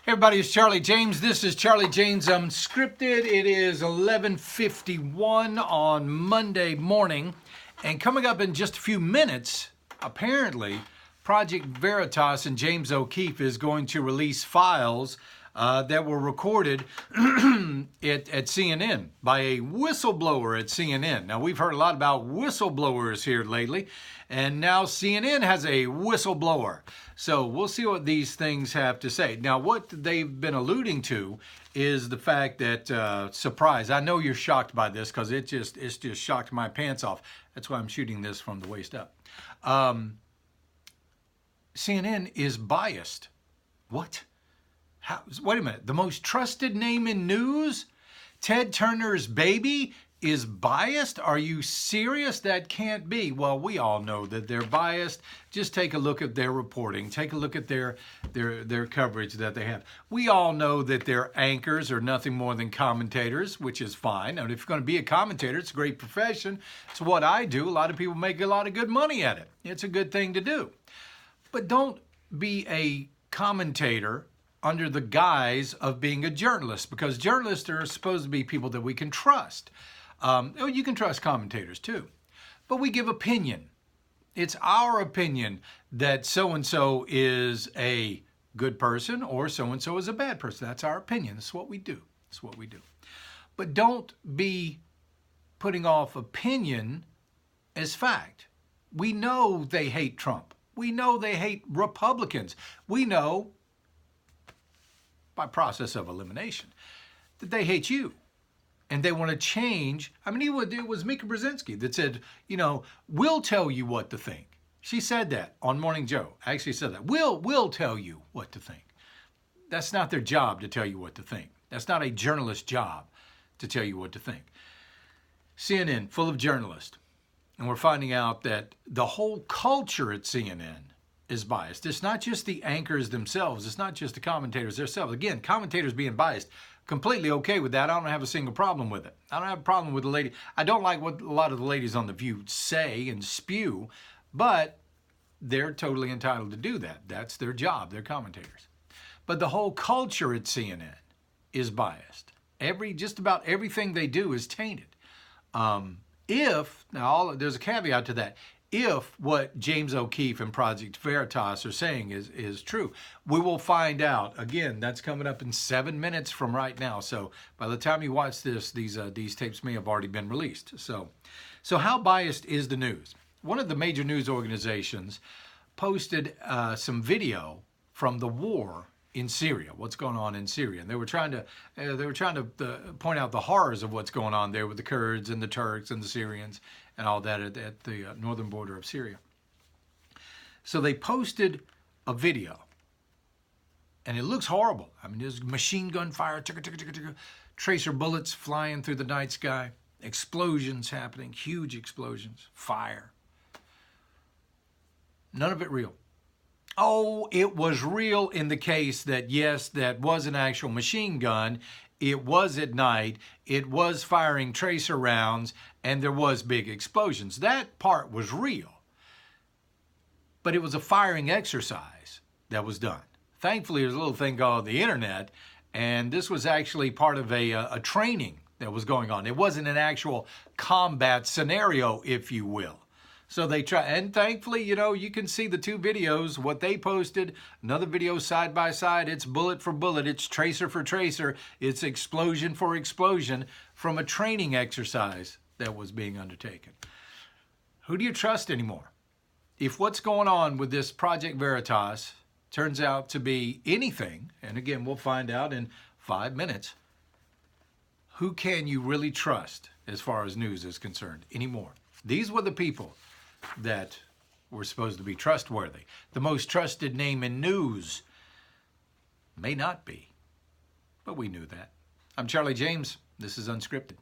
Hey everybody, it's Charlie James. This is Charlie James Unscripted. It is 11:51 on Monday morning. And coming up in just a few minutes, apparently, Project Veritas and James O'Keefe is going to release files that were recorded at CNN by a whistleblower at CNN. Now, we've heard a lot about whistleblowers here lately, and now CNN has a whistleblower. So we'll see what these things have to say. Now, what they've been alluding to is the fact that, surprise, I know you're shocked by this because it's just shocked my pants off. That's why I'm shooting this from the waist up. CNN is biased. What? How? Wait a minute. The most trusted name in news, Ted Turner's baby, is biased? Are you serious? That can't be. Well, we all know that they're biased. Just take a look at their reporting. Take a look at their coverage that they have. We all know that their anchors are nothing more than commentators, which is fine. And if you're going to be a commentator, it's a great profession. It's what I do. A lot of people make a lot of good money at it. It's a good thing to do. But don't be a commentator under the guise of being a journalist, because journalists are supposed to be people that we can trust. You can trust commentators too, but we give opinion. It's our opinion that so-and-so is a good person or so-and-so is a bad person. That's our opinion. That's what we do. That's what we do. But don't be putting off opinion as fact. We know they hate Trump. We know they hate Republicans. We know, by process of elimination, that they hate you. And they want to change. I mean, it was Mika Brzezinski that said, we'll tell you what to think. She said that on Morning Joe. Actually said that. We'll tell you what to think. That's not their job to tell you what to think. That's not a journalist's job to tell you what to think. CNN, full of journalists. And we're finding out that the whole culture at CNN is biased. It's not just the anchors themselves. It's not just the commentators themselves. Again, commentators being biased, completely okay with that. I don't have a single problem with it. I don't have a problem with the lady. I don't like what a lot of the ladies on The View say and spew, but they're totally entitled to do that. That's their job. They're commentators. But the whole culture at CNN is biased. Just about everything they do is tainted. There's a caveat to that. If what James O'Keefe and Project Veritas are saying is true, we will find out. Again, that's coming up in 7 minutes from right now. So by the time you watch this, these tapes may have already been released. So how biased is the news? One of the major news organizations posted some video from the war in Syria, what's going on in Syria, and they were trying to point out the horrors of what's going on there with the Kurds and the Turks and the Syrians and all that at the northern border of Syria. So they posted a video, and it looks horrible. I mean, there's machine gun fire, tracer bullets flying through the night sky, explosions happening, huge explosions, fire. None of it real. Oh, it was real in the case that, yes, that was an actual machine gun. It was at night. It was firing tracer rounds, and there was big explosions. That part was real. But it was a firing exercise that was done. Thankfully, there's a little thing called the internet, and this was actually part of a training that was going on. It wasn't an actual combat scenario, if you will. So they try, and thankfully, you can see the two videos, what they posted, another video side by side. It's bullet for bullet, it's tracer for tracer, it's explosion for explosion from a training exercise that was being undertaken. Who do you trust anymore? If what's going on with this Project Veritas turns out to be anything, and again, we'll find out in 5 minutes, who can you really trust as far as news is concerned anymore? These were the people that were supposed to be trustworthy. The most trusted name in news may not be, but we knew that. I'm Charlie James. This is Unscripted.